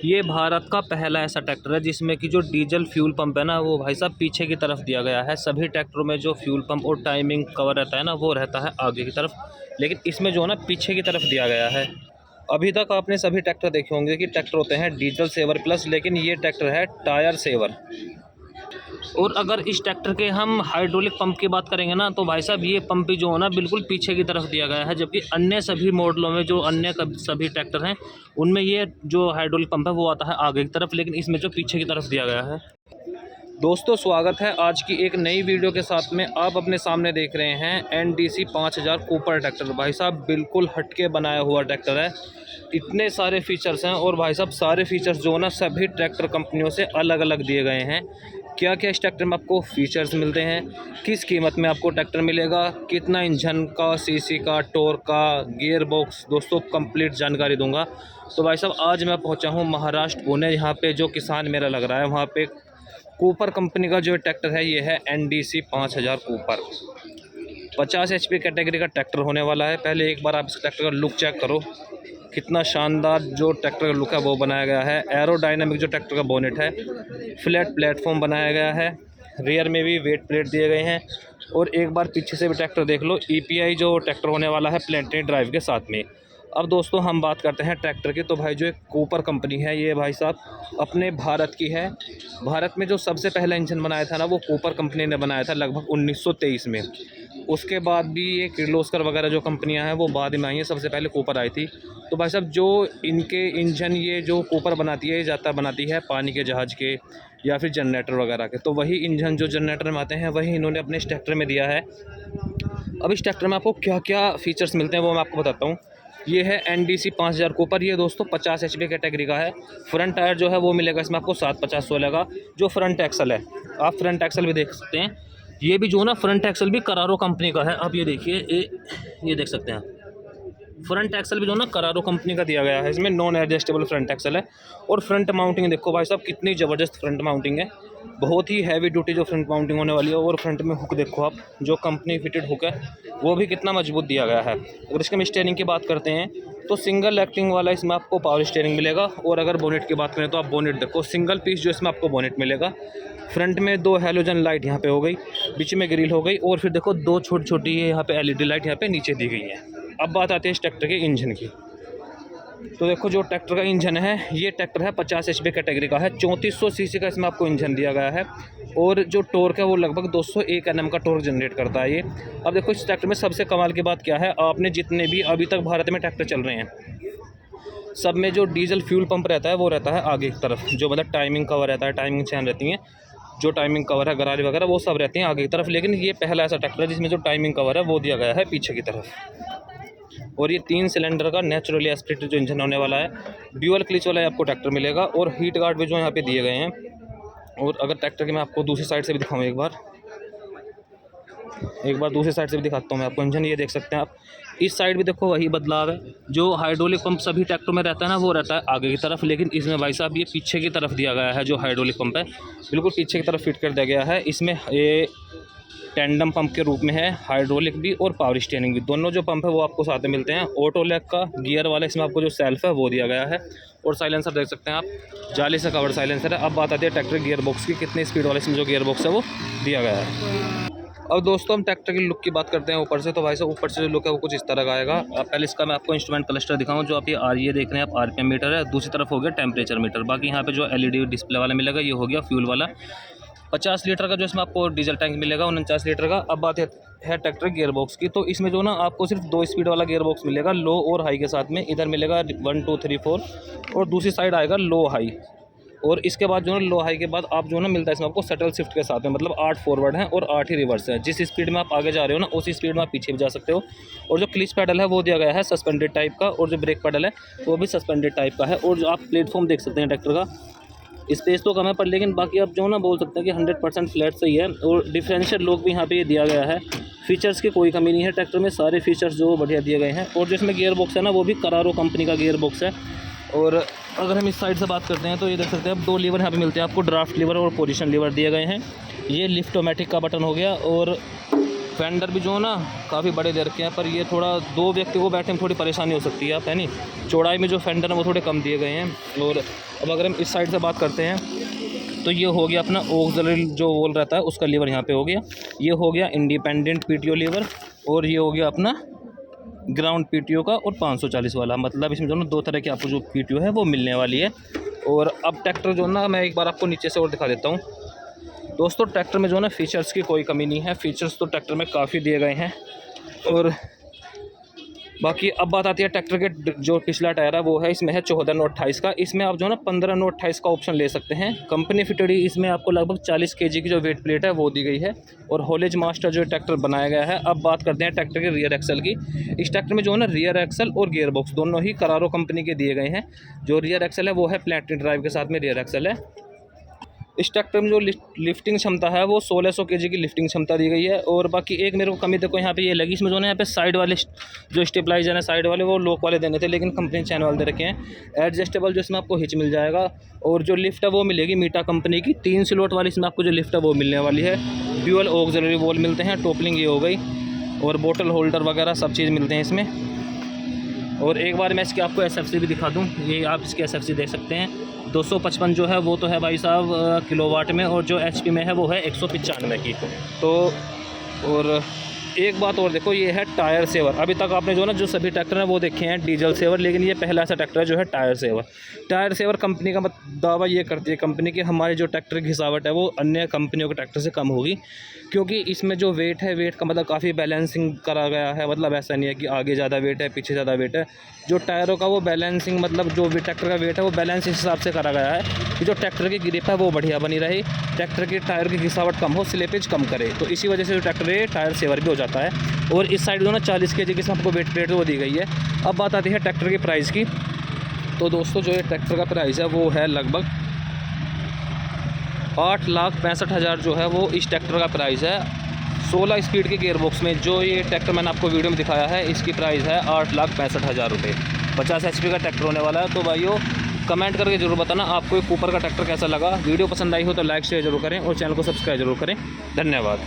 ये भारत का पहला ऐसा ट्रैक्टर है जिसमें कि जो डीजल फ्यूल पंप है ना वो भाई साहब पीछे की तरफ दिया गया है। सभी ट्रैक्टरों में जो फ्यूल पंप और टाइमिंग कवर रहता है ना वो रहता है आगे की तरफ, लेकिन इसमें जो है ना पीछे की तरफ दिया गया है। अभी तक आपने सभी ट्रैक्टर देखे होंगे कि ट्रैक्टर होते हैं डीजल सेवर प्लस, लेकिन ये ट्रैक्टर है टायर सेवर। और अगर इस ट्रैक्टर के हम हाइड्रोलिक पंप की बात करेंगे ना तो भाई साहब ये पंप भी जो है ना बिल्कुल पीछे की तरफ दिया गया है, जबकि अन्य सभी मॉडलों में जो अन्य सभी ट्रैक्टर हैं उनमें ये जो हाइड्रोलिक पंप है वो आता है आगे की तरफ, लेकिन इसमें जो पीछे की तरफ दिया गया है। दोस्तों स्वागत है आज की एक नई वीडियो के साथ में। आप अपने सामने देख रहे हैं NDC 5000 कूपर ट्रैक्टर। भाई साहब बिल्कुल हटके बनाया हुआ ट्रैक्टर है, इतने सारे फीचर्स हैं और भाई साहब सारे फीचर्स जो ना सभी ट्रैक्टर कंपनियों से अलग अलग दिए गए हैं। क्या क्या इस ट्रैक्टर में आपको फीचर्स मिलते हैं, किस कीमत में आपको ट्रैक्टर मिलेगा, कितना इंजन का, सीसी का, टॉर्क का, गियर बॉक्स, दोस्तों कंप्लीट जानकारी दूंगा। तो भाई साहब आज मैं पहुंचा हूं महाराष्ट्र पुणे, यहाँ पे जो किसान मेला लग रहा है वहाँ पे कूपर कंपनी का जो ट्रैक्टर है ये है NDC 5000 कूपर। 50 HP कैटेगरी का ट्रैक्टर होने वाला है। पहले एक बार आप इस ट्रैक्टर का लुक चेक करो, कितना शानदार जो ट्रैक्टर का लुक है वो बनाया गया है। एरोडायनामिक जो ट्रैक्टर का बोनेट है, फ्लैट प्लेटफॉर्म बनाया गया है, रियर में भी वेट प्लेट दिए गए हैं। और एक बार पीछे से भी ट्रैक्टर देख लो, EPI जो ट्रैक्टर होने वाला है प्लेनेटरी ड्राइव के साथ में। अब दोस्तों हम बात करते हैं ट्रैक्टर की, तो भाई जो एक कूपर कंपनी है ये भाई साहब अपने भारत की है। भारत में जो सबसे पहला इंजन बनाया था ना वो कूपर कंपनी ने बनाया था लगभग 1923 में। उसके बाद भी ये किर्लोस्कर वगैरह जो कंपनियां हैं वो बाद में आई हैं, सबसे पहले कूपर आई थी। तो भाई साहब जो इनके इंजन ये जो कूपर बनाती है ये ज़्यादा बनाती है पानी के जहाज़ के या फिर जनरेटर वगैरह के। तो वही इंजन जो जनरेटर में आते हैं वही इन्होंने अपने इस ट्रैक्टर में दिया है। अब इस ट्रैक्टर में आपको क्या क्या फ़ीचर्स मिलते हैं वो मैं आपको बताता हूँ। ये है NDC 5000 कूपर, ये दोस्तों 50 HP कैटेगरी का है। फ्रंट टायर जो है वो मिलेगा इसमें आपको 750/16 का, जो फ्रंट एक्सल है। आप फ्रंट एक्सल भी देख सकते हैं, ये भी जो ना फ्रंट एक्सल भी करारो कंपनी का है। आप ये देखिए, ये देख सकते हैं फ्रंट एक्सल भी जो ना करारो कंपनी का दिया गया है। इसमें नॉन एडजस्टेबल फ्रंट एक्सल है। और फ्रंट माउंटिंग देखो भाई साहब कितनी ज़बरदस्त फ्रंट माउंटिंग है, बहुत ही हैवी ड्यूटी जो फ्रंट माउंटिंग होने वाली है। और फ्रंट में हुक देखो आप, जो कंपनी फिटेड हुक है वो भी कितना मजबूत दिया गया है। अगर इसके हम स्टीयरिंग की बात करते हैं तो सिंगल एक्टिंग वाला इसमें आपको पावर स्टीयरिंग मिलेगा। और अगर बोनेट की बात करें तो आप बोनेट देखो, सिंगल पीस जो इसमें आपको बोनेट मिलेगा। फ्रंट में 2 हैलोजन लाइट यहाँ पे हो गई, बीच में ग्रिल हो गई, और फिर देखो 2 छोटी छोटी यहाँ पे LED लाइट यहाँ पे नीचे दी गई है। अब बात आती है इस ट्रैक्टर के इंजन की। तो देखो जो ट्रैक्टर का इंजन है ये ट्रैक्टर है 50 HP कैटेगरी का है। 3400 CC का इसमें आपको इंजन दिया गया है। और जो टॉर्क है वो लगभग 201 Nm का टॉर्क जनरेट करता है ये। अब देखो इस ट्रैक्टर में सबसे कमाल की बात क्या है, आपने जितने भी अभी तक भारत में ट्रैक्टर चल रहे हैं सब में जो डीजल फ्यूल पंप रहता है वो रहता है आगे की तरफ, जो मतलब टाइमिंग कवर रहता है, टाइमिंग चैन रहती है, जो टाइमिंग कवर है, गरारी वगैरह वो सब रहती हैं आगे की तरफ। लेकिन ये पहला ऐसा ट्रैक्टर है जिसमें जो टाइमिंग कवर है वो दिया गया है पीछे की तरफ। और ये 3 सिलेंडर का नेचुरली एस्पिरेटेड जो इंजन होने वाला है, ड्यूअल क्लिच वाला आपको ट्रैक्टर मिलेगा। और हीट गार्ड भी जो यहाँ पे दिए गए हैं। और अगर ट्रैक्टर की मैं आपको दूसरी साइड से भी दिखाऊँ एक बार दूसरी साइड से भी दिखाता हूँ मैं आपको इंजन। ये देख सकते हैं आप, इस साइड भी देखो वही बदलाव है। जो हाइड्रोलिक पंप सभी ट्रैक्टरों में रहता है ना वो रहता है आगे की तरफ, लेकिन इसमें भाई साहब ये पीछे की तरफ दिया गया है। जो हाइड्रोलिक पंप है बिल्कुल पीछे की तरफ फिट कर दिया गया है। इसमें ये टैंडम पंप के रूप में है, हाइड्रोलिक भी और पावर स्टीयरिंग भी। दोनों जो पंप है वो आपको साथ में मिलते हैं। ऑटो लैग का गियर वाला इसमें आपको जो सेल्फ है वो दिया गया है। और साइलेंसर देख सकते हैं आप, जाली से कवर्ड साइलेंसर है। अब बात आती है ट्रैक्टर गियर बॉक्स की, कितने स्पीड वाले इसमें जो गियर बॉक्स है वो दिया गया है। अब दोस्तों हम ट्रैक्टर की लुक की बात करते हैं ऊपर से। तो भाई साहब ऊपर से जो लुक है वो कुछ इस तरह का आएगा। अब पहले इसका मैं आपको इंस्ट्रूमेंट क्लस्टर दिखाऊं, जो आप ये देख रहे हैं आप RPM मीटर है। दूसरी तरफ हो गया टेम्परेचर मीटर। बाकी यहाँ पे जो LED डिस्प्ले वाला मिलेगा ये हो गया फ्यूल वाला। 50 लीटर का जो इसमें आपको डीजल टैंक मिलेगा, 49 लीटर का। अब बात है ट्रैक्टर गियर बॉक्स की। तो इसमें जो ना आपको सिर्फ 2 स्पीड वाला गियर बॉक्स मिलेगा, लो और हाई के साथ में। इधर मिलेगा 1 2 3 4 और दूसरी साइड आएगा लो हाई। और इसके बाद जो है लो हाई के बाद आप जो है ना मिलता है इसमें आपको शटल शिफ्ट के साथ में, मतलब 8 फॉरवर्ड है और 8 ही रिवर्स है। जिस स्पीड में आप आगे जा रहे हो ना उसी स्पीड में आप पीछे भी जा सकते हो। और जो क्लिच पैडल है वो दिया गया है सस्पेंडेड टाइप का, और जो ब्रेक पैडल है वो भी सस्पेंडेड टाइप का है। और जो आप प्लेटफॉर्म देख सकते हैं ट्रैक्टर का, स्पेस तो कम है पर लेकिन बाकी आप जो ना बोल सकते हैं कि 100% फ्लैट सही है। और डिफरेंशियल लॉक भी यहाँ पे दिया गया है। फीचर्स की कोई कमी नहीं है ट्रैक्टर में, सारे फीचर्स जो बढ़िया दिए गए हैं। और जो इसमें गियर बॉक्स है ना वो भी करारो कंपनी का गियर बॉक्स है। और अगर हम इस साइड से बात करते हैं तो ये देख सकते हैं आप 2 लीवर यहाँ पे मिलते हैं आपको, ड्राफ्ट लीवर और पोजीशन लीवर दिए गए हैं। ये लिफ्टोमेटिक का बटन हो गया। और फेंडर भी जो है ना काफ़ी बड़े दे रखे हैं, पर ये थोड़ा 2 व्यक्ति को बैठने में थोड़ी परेशानी हो सकती है आप, है नहीं। चौड़ाई में जो फेंडर है वो थोड़े कम दिए गए हैं। और अब अगर हम इस साइड से बात करते हैं तो ये हो गया अपना ऑक्सिलरी जो वोल रहता है उसका लीवर यहाँ पे हो गया। ये हो गया इंडिपेंडेंट पीटीओ लीवर, और ये हो गया अपना ग्राउंड पीटीओ का और 540 वाला। मतलब इसमें दोनों 2 तरह की आपको जो पीटीओ है वो मिलने वाली है। और अब ट्रैक्टर जो ना मैं एक बार आपको नीचे से और दिखा देता हूँ। दोस्तों ट्रैक्टर में जो है ना फ़ीचर्स की कोई कमी नहीं है, फ़ीचर्स तो ट्रैक्टर में काफ़ी दिए गए हैं। और बाकी अब बात आती है ट्रैक्टर के जो पिछला टायर है वो है, इसमें है 14/28 का। इसमें आप जो है ना 15/28 का ऑप्शन ले सकते हैं। कंपनी फिटेड इसमें आपको लगभग 40 kg की जो वेट प्लेट है वो दी गई है, और हॉलेज मास्टर जो ट्रैक्टर बनाया गया है। अब बात करते हैं ट्रैक्टर के रियर एक्सल की। इस ट्रैक्टर में जो है ना रियर एक्सल और गियर बॉक्स दोनों ही करारो कंपनी के दिए गए हैं। जो रियर एक्सल है वो है प्लैटिनम ड्राइव के साथ में रियर एक्सल है। इस ट्रैक्टर में जो लिफ्टिंग क्षमता है वो 1600 kg की लिफ्टिंग क्षमता दी गई है। और बाकी एक मेरे को कमी देखो यहाँ पे ये लगी, इसमें जो है यहाँ पे साइड वाले जो स्टेबलाइजर है साइड वाले वो लोक वाले देने थे, लेकिन कंपनी चैन वाले दे रखे हैं। एडजस्टेबल जो इसमें आपको हिच मिल जाएगा, और जो लिफ्ट है वो मिलेगी मीटा कंपनी की 3 स्लॉट वाली इसमें आपको जो लिफ्ट है वो मिलने वाली है। ड्यूअल ऑक्सिलरी वॉल मिलते हैं, टोपलिंग ये हो गई, और बोतल होल्डर वगैरह सब चीज़ मिलते हैं इसमें। और एक बार मैं इसकी आपको SFC भी दिखा दूँ, ये आप इसकी SFC देख सकते हैं। 255 जो है वो तो है भाई साहब किलोवाट में, और जो HP में है वो है 195 की। तो और एक बात और देखो, ये है टायर सेवर। अभी तक आपने जो ना जो सभी ट्रैक्टर हैं वो देखे हैं डीजल सेवर, लेकिन ये पहला ऐसा ट्रैक्टर है जो है tyre saver. Tyre saver company का दावा ये करती है कंपनी की हमारी जो ट्रैक्टर की घिसावट है वो अन्य कंपनियों के ट्रैक्टर से कम होगी, क्योंकि इसमें जो वेट है, वेट का मतलब काफ़ी बैलेंसिंग करा गया है। मतलब ऐसा नहीं है कि आगे ज़्यादा वेट है पीछे ज़्यादा वेट है। जो टायरों का वो बैलेंसिंग, मतलब जो भी ट्रैक्टर का वेट है वो बैलेंस इस हिसाब से करा गया है कि जो ट्रैक्टर की ग्रिप है वो बढ़िया बनी रहे, ट्रैक्टर की टायर की घिसावट कम हो, स्लिपेज कम करे। तो इसी वजह से जो ट्रैक्टर है टायर सेवर भी हो जाता है। और इस साइड जो ना 40 kg की आपको वेट प्लेट वो दी गई है। अब बात आती है ट्रैक्टर की प्राइस की। तो दोस्तों जो ये ट्रैक्टर का प्राइस है वो है लगभग 8,65,000 जो है वो इस ट्रैक्टर का प्राइस है। 16 स्पीड के गियर बॉक्स में जो ये ट्रैक्टर मैंने आपको वीडियो में दिखाया है इसकी प्राइस है 8,65,000 रुपये। 50 HP का ट्रैक्टर होने वाला है। तो भाइयों कमेंट करके जरूर बताना आपको ये कूपर का ट्रैक्टर कैसा लगा। वीडियो पसंद आई हो तो लाइक शेयर जरूर करें और चैनल को सब्सक्राइब जरूर करें। धन्यवाद।